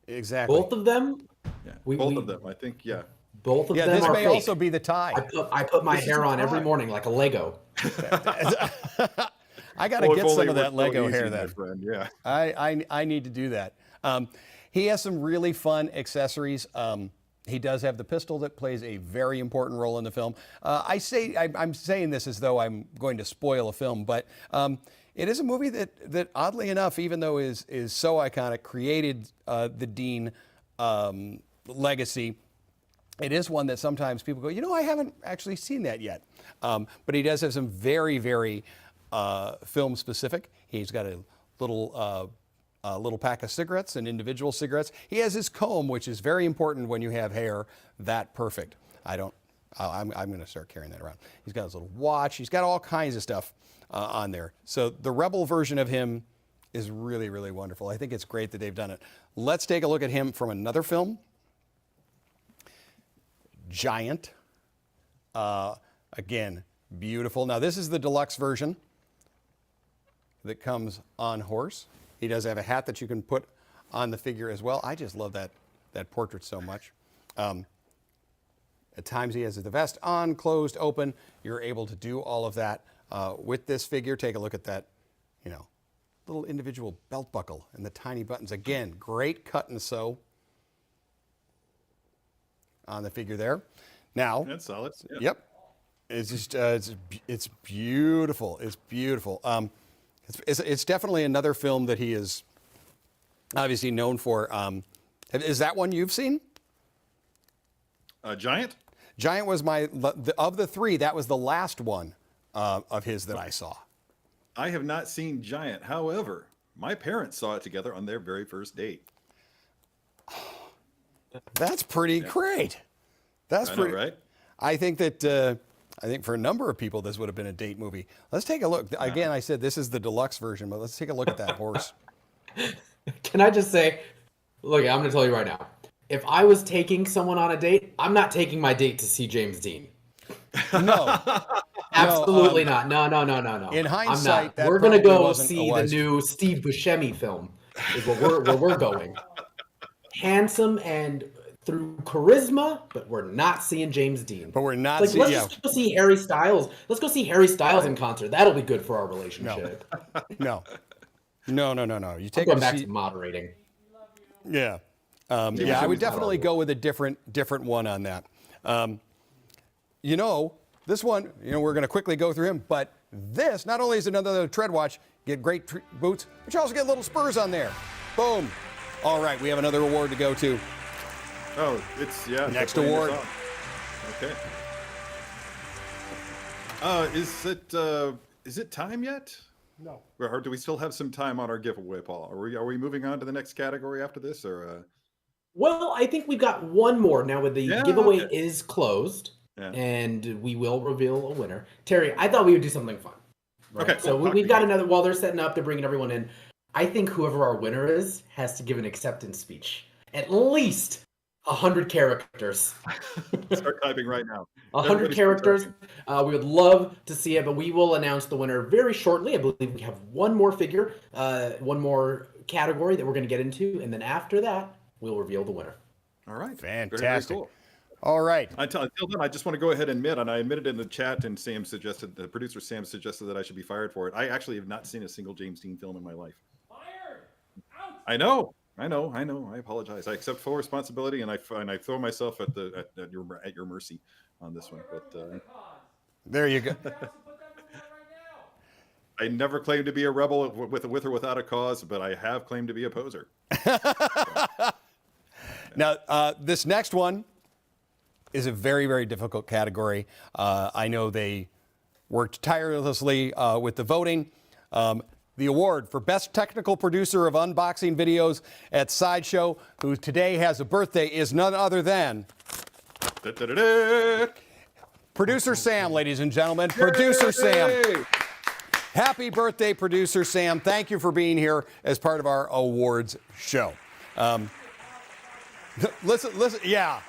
Exactly. Both of them? yeah, We- both we- of them. I think Both of Yeah, them this are may fake. also be the tie. I put my This is hair a on every tie. morning like a Lego. I got to Well, if get only some of it were that so Lego easy, hair my then. friend. Yeah. I need to do that. He has some really fun accessories. He does have the pistol that plays a very important role in the film. I'm saying this as though I'm going to spoil a film, but it is a movie that oddly enough, even though is so iconic, created the Dean legacy. It is one that sometimes people go, you know, I haven't actually seen that yet. But he does have some very, very film specific. He's got a little pack of cigarettes and individual cigarettes. He has his comb, which is very important when you have hair that perfect. I'm going to start carrying that around. He's got his little watch. He's got all kinds of stuff on there. So the Rebel version of him is really, really wonderful. I think it's great that they've done it. Let's take a look at him from another film. Giant. Again, beautiful. Now this is the deluxe version that comes on horse. He does have a hat that you can put on the figure as well. I just love that portrait so much. At times he has the vest on, closed, open. You're able to do all of that with this figure. Take a look at that, you know, little individual belt buckle and the tiny buttons. Again, great cut and sew on the figure there. Now, That's solid. Yeah. yep, it's just it's beautiful. It's beautiful. It's definitely another film that he is obviously known for. Is that one you've seen? Giant. Giant was of the 3. That was the last one of his that I saw. I have not seen Giant. However, my parents saw it together on their very first date. That's pretty great. That's I know, pretty right? I think that I think for a number of people this would have been a date movie. Let's take a look. Again, I said this is the deluxe version, but let's take a look at that horse. Can I just say, look, I'm going to tell you right now. If I was taking someone on a date, I'm not taking my date to see James Dean. No. Absolutely not. No. In I'm hindsight, not. that We're gonna probably go wasn't a see the wise- new Steve Buscemi film. Is where we're going. Handsome and through charisma, but we're not seeing James Dean. But we're not Like, seeing. let's Yeah. just go see Harry Styles. Let's go see Harry Styles in concert. That'll be good for our relationship. No. You take Going a back seat. to moderating. Yeah. I would Buscemi's definitely not go with a different one on that. This one, we're going to quickly go through him, but this not only is another tread watch, get great boots, but you also get little spurs on there. Boom. All right, we have another award to go to. Oh, it's Next they're playing award. this off. Okay. Is it time yet? No. Or do we still have some time on our giveaway, Paul? Are we moving on to the next category after this, or? Well, I think we've got one more now. With the Yeah, giveaway okay. is closed, Yeah. and we will reveal a winner. Terry, I thought we would do something fun. Okay. So we've got another. While they're setting up, they're bringing everyone in. I think whoever our winner is has to give an acceptance speech. At least 100 characters. Start typing right now. 100 Everybody start characters. typing. We would love to see it, but we will announce the winner very shortly. I believe we have one more figure, one more category that we're going to get into, and then after that, we'll reveal the winner. All right. Fantastic. Very cool. All right. Until then, I just want to go ahead and admit, and I admitted in the chat, and the producer Sam suggested that I should be fired for it. I actually have not seen a single James Dean film in my life. Fired! Out! I know. I apologize. I accept full responsibility, and I throw myself at your mercy on this one. But There you go. I never claimed to be a rebel with or without a cause, but I have claimed to be a poser. Now, this next one is a very, very difficult category. I know they worked tirelessly with the voting. The award for Best Technical Producer of Unboxing Videos at Sideshow, who today has a birthday, is none other than Da-da-da-da. Producer Sam, ladies and gentlemen. Producer Sam. Yay! Happy birthday, Producer Sam. Thank you for being here as part of our awards show. Listen, yeah.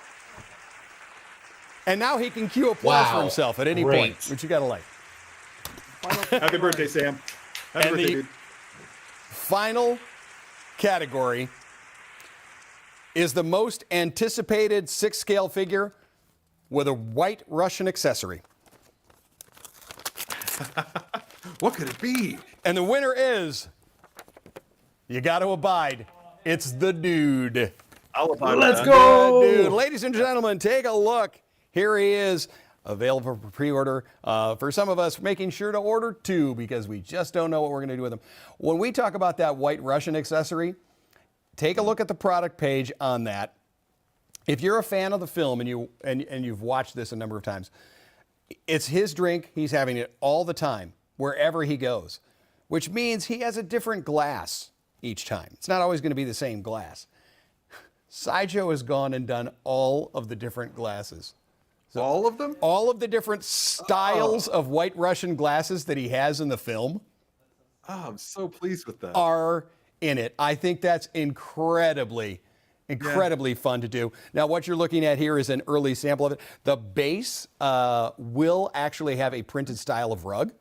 And now he can cue applause for Wow. himself at any Great. point, which you got to like. Happy birthday, Sam. Happy And birthday, the dude. final category is the most anticipated 6-scale figure with a white Russian accessory. What could it be? And the winner is, you got to abide, it's the dude. I'll abide Let's with that. go! Dude, ladies and gentlemen, take a look. Here he is, available for pre-order. For some of us, making sure to order 2 because we just don't know what we're going to do with them. When we talk about that white Russian accessory, take a look at the product page on that. If you're a fan of the film and you've watched this a number of times, it's his drink. He's having it all the time, wherever he goes, which means he has a different glass each time. It's not always going to be the same glass. Sideshow has gone and done all of the different glasses. All of them? All of the different styles of white Russian glasses that he has in the film Oh, I'm so pleased with that. are in it. I think that's incredibly fun to do. Now, what you're looking at here is an early sample of it. The base will actually have a printed style of rug.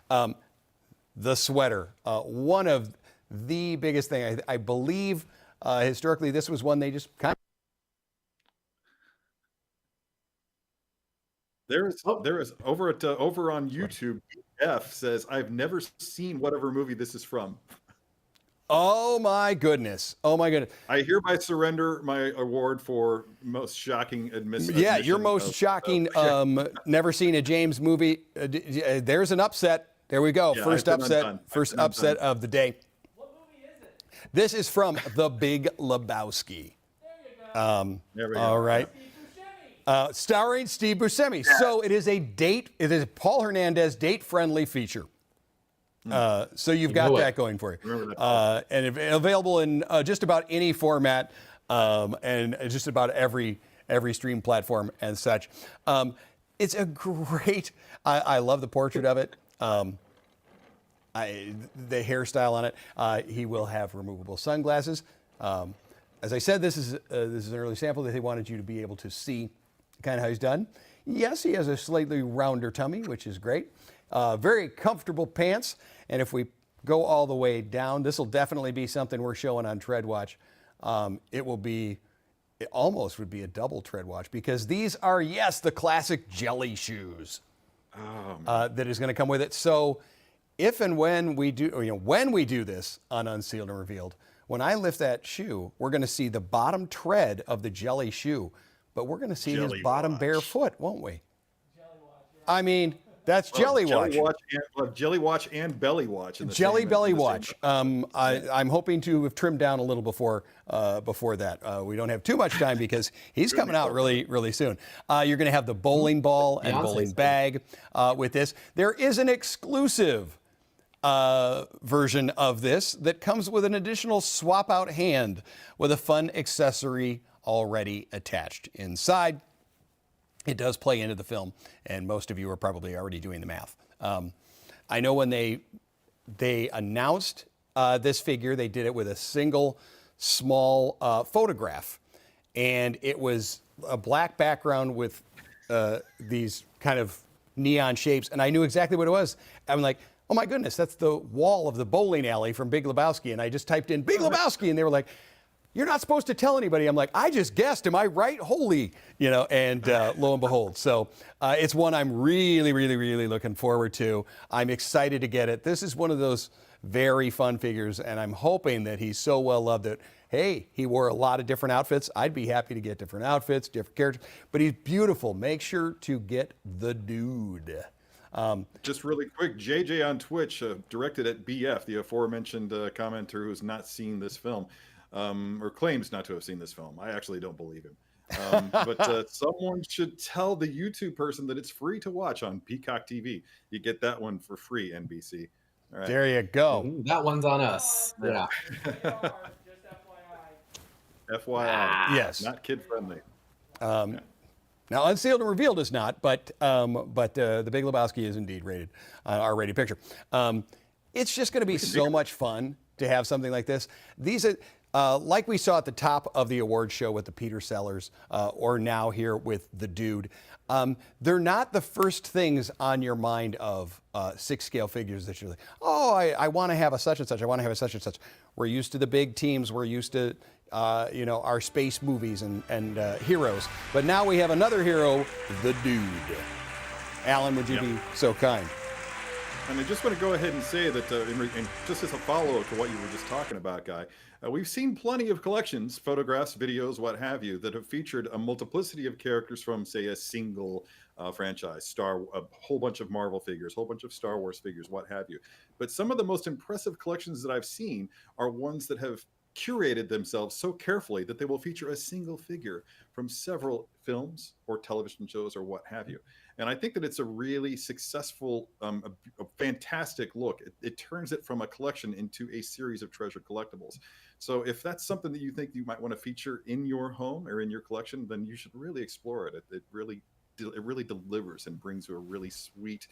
The sweater, one of the biggest thing. I believe historically this was one they just kind of. There is over on YouTube. F says, "I've never seen whatever movie this is from. Oh my goodness! Oh my goodness! I hereby surrender my award for most shocking admission." Yeah, your most shocking. Never seen a James movie. There's an upset. There we go. Yeah, First I've been upset. undone. First I've been upset undone. of the day. What movie is it? This is from The Big Lebowski. There you go. There we go. All right. Steve Buscemi. Starring Steve Buscemi. So it is a date. It is a Paul Hernandez date-friendly feature. So you've got that going for you. Remember that. And available in just about any format and just about every stream platform and such. It's a great, I love the portrait of it. The hairstyle on it. He will have removable sunglasses. As I said, this is an early sample that they wanted you to be able to see kind of how he's done. Yes, he has a slightly rounder tummy, which is great. Very comfortable pants. And if we go all the way down, this will definitely be something we're showing on TreadWatch. It almost would be a double TreadWatch because these are, yes, the classic jelly shoes that is going to come with it. So if and when we do, when we do this on Unsealed and Revealed, when I lift that shoe, we're going to see the bottom tread of the jelly shoe, but we're going to see his bottom bare foot, won't we? I mean, that's Jelly Watch. Jelly Watch and Belly Watch. Jelly Belly Watch. I'm hoping to have trimmed down a little before that. We don't have too much time because he's coming out really, really soon. You're going to have the bowling ball and bowling bag with this. There is an exclusive version of this that comes with an additional swap out hand with a fun accessory already attached inside. It does play into the film, and most of you are probably already doing the math. I know when they announced this figure, they did it with a single small photograph, and it was a black background with these kind of neon shapes, and I knew exactly what it was. I'm like, oh my goodness, that's the wall of the bowling alley from Big Lebowski, and I just typed in Big Lebowski, and they were like, you're not supposed to tell anybody. I'm like, I just guessed. Am I right? Holy, and lo and behold. So it's one I'm really, really, really looking forward to. I'm excited to get it. This is one of those very fun figures, and I'm hoping that he's so well loved that, hey, he wore a lot of different outfits. I'd be happy to get different outfits, different characters, but he's beautiful. Make sure to get the dude. Just really quick, JJ on Twitch directed at BF, the aforementioned commenter who's not seen this film. Or claims not to have seen this film. I actually don't believe him. But someone should tell the YouTube person that it's free to watch on Peacock TV. You get that one for free, NBC. All right. There you go. That one's on us. Yeah. FYI. Yes. Not kid friendly. Now, Unsealed and Revealed is not, but The Big Lebowski is indeed rated R-rated picture. It's just going to be so much fun to have something like this. These are. Like we saw at the top of the awards show with the Peter Sellers, or now here with the dude, they're not the first things on your mind of 6-scale figures that you're like, oh, I want to have a such and such, I want to have a such and such. We're used to the big teams, we're used to our space movies and heroes, but now we have another hero, the dude. Alan, would you be so kind? And I just want to go ahead and say that, and just as a follow-up to what you were just talking about, Guy, we've seen plenty of collections, photographs, videos, what have you, that have featured a multiplicity of characters from, say, a single franchise, a whole bunch of Marvel figures, a whole bunch of Star Wars figures, what have you. But some of the most impressive collections that I've seen are ones that have curated themselves so carefully that they will feature a single figure from several films or television shows or what have you. And I think that it's a really successful, a fantastic look. It turns it from a collection into a series of treasured collectibles. So if that's something that you think you might want to feature in your home or in your collection, then you should really explore it. It really delivers and brings you a really sweet,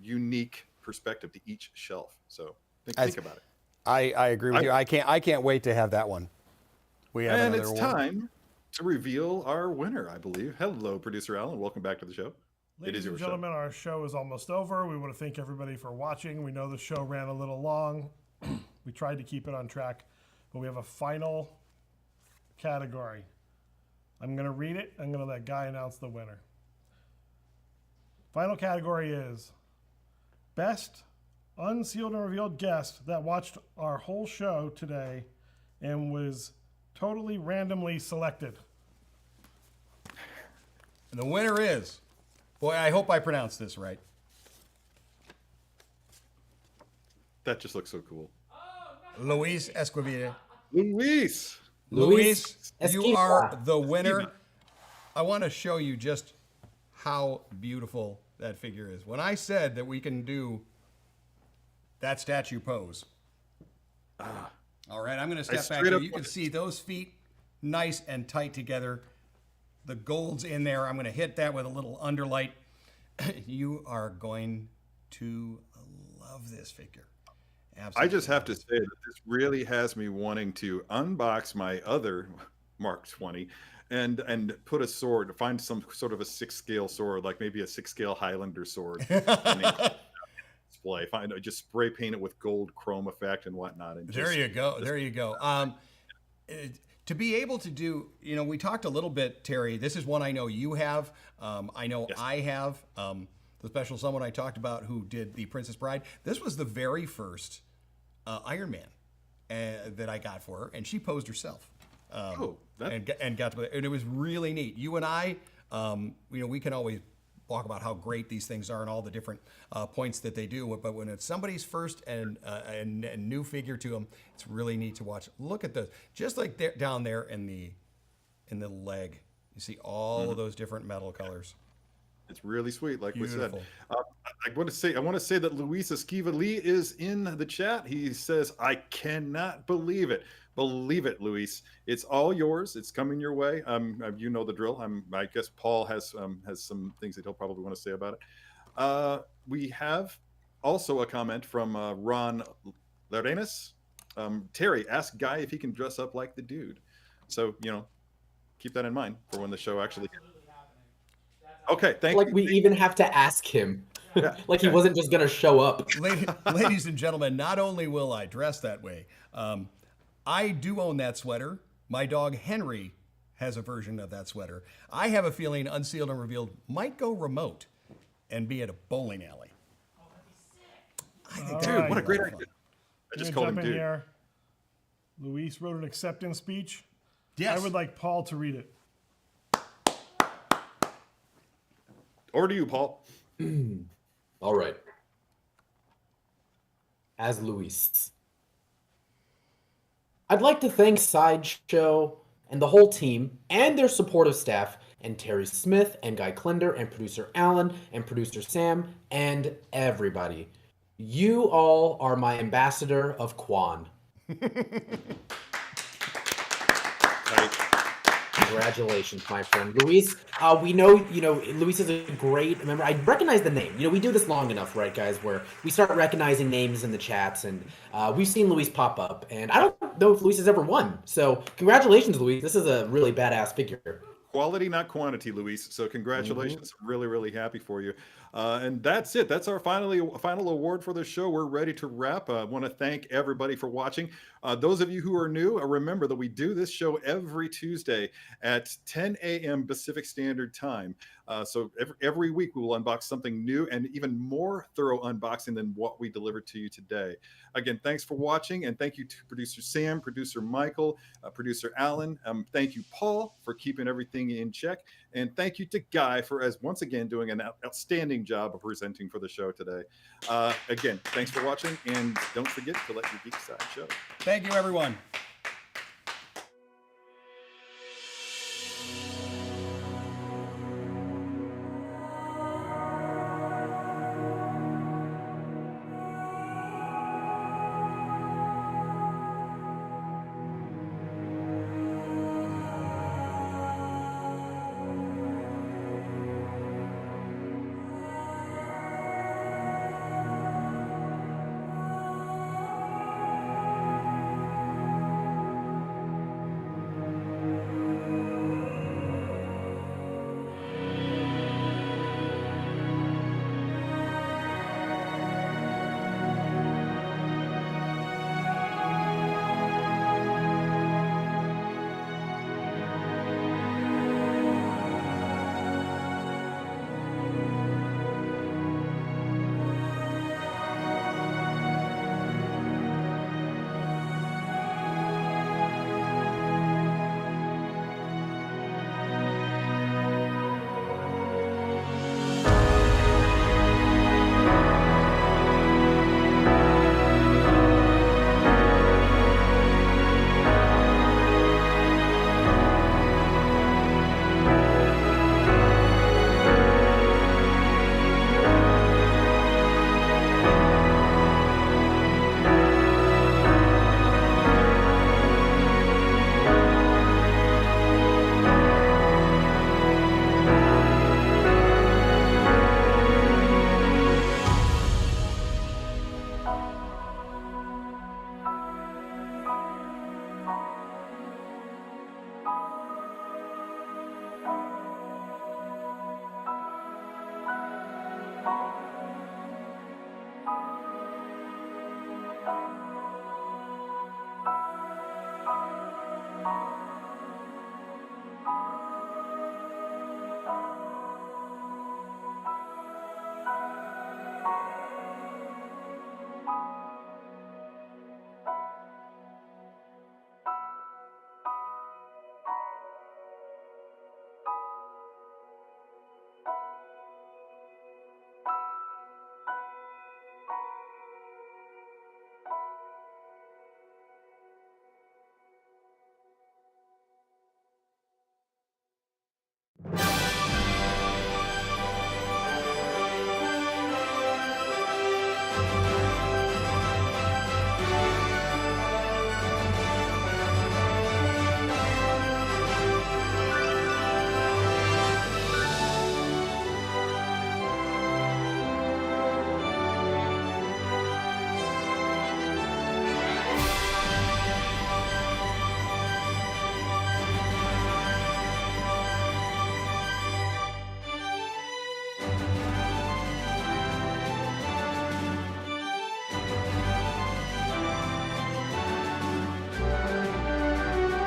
unique perspective to each shelf. So think about it. I agree with you. I can't wait to have that one. We have and another it's award. time to reveal our winner, I believe. Hello, producer Alan. Welcome back to the show. Ladies and gentlemen, our show is almost over. We want to thank everybody for watching. We know the show ran a little long. We tried to keep it on track, but we have a final category. I'm going to read it. I'm going to let Guy announce the winner. Final category is Best Unsealed and Revealed Guest that watched our whole show today and was totally randomly selected. And the winner is, boy, I hope I pronounced this right. That just looks so cool. Luis Esquivel. Luis, you are the winner. I want to show you just how beautiful that figure is. When I said that we can do that statue pose. All right, I'm going to step back straight here. up You can wanted- see those feet nice and tight together. The gold's in there. I'm going to hit that with a little underlight. You are going to love this figure. Absolutely. I just have to say that this really has me wanting to unbox my other Mark 20 and put a sword, find some sort of a 6-scale sword, like maybe a 6-scale Highlander sword. Display. Just spray paint it with gold chrome effect and whatnot. And There you go. There you go. To be able to do, we talked a little bit, Terry. This is one I know you have. I know Yes. I have. The special someone I talked about who did the Princess Bride. This was the very first Iron Man that I got for her, and she posed herself. And got to, and it was really neat. You and I, we can always talk about how great these things are and all the different points that they do. But when it's somebody's first and new figure to them, it's really neat to watch. Look at those, just like down there in the leg. You see all of those different metal colors. It's really sweet, like Beautiful. we said. I want to say that Luis Esquiva Lee is in the chat. He says, "I cannot believe it." Believe it, Luis. It's all yours. It's coming your way. You know the drill. I guess Paul has some things that he'll probably want to say about it. We have also a comment from Ron Larenas. Terry, ask Guy if he can dress up like the dude. So keep that in mind for when the show actually. Okay, thank you. Like we even have to ask him. Yeah, Like he wasn't just gonna show up. Ladies and gentlemen, not only will I dress that way, I do own that sweater. My dog Henry has a version of that sweater. I have a feeling Unsealed and Revealed might go remote and be at a bowling alley. I think that Dude, would what be a great lot of idea. fun. I just I'm called gonna him jump in dude. here. Luis wrote an acceptance speech. Yes. I would like Paul to read it. Over to you, Paul. All right. As Luis, I'd like to thank Sideshow and the whole team and their supportive staff and Terry Smith and Guy Klender and producer Alan and producer Sam and everybody. You all are my ambassador of Quan. Right. Congratulations, my friend Luis. We know, Luis is a great member. I recognize the name. We do this long enough, right, guys, where we start recognizing names in the chats, and we've seen Luis pop up. And I don't know if Luis has ever won. So, congratulations, Luis. This is a really badass figure. Quality, not quantity, Luis. So congratulations. I'm really, really happy for you. And that's it. That's our final award for the show. We're ready to wrap. I want to thank everybody for watching. Those of you who are new, remember that we do this show every Tuesday at 10 a.m. Pacific Standard Time. So every week we will unbox something new and even more thorough unboxing than what we delivered to you today. Again, thanks for watching, and thank you to producer Sam, producer Michael, producer Alan. Thank you, Paul, for keeping everything in check, and thank you to Guy for once again doing an outstanding job of presenting for the show today. Again, thanks for watching, and don't forget to let your geek side show. Thank you, everyone.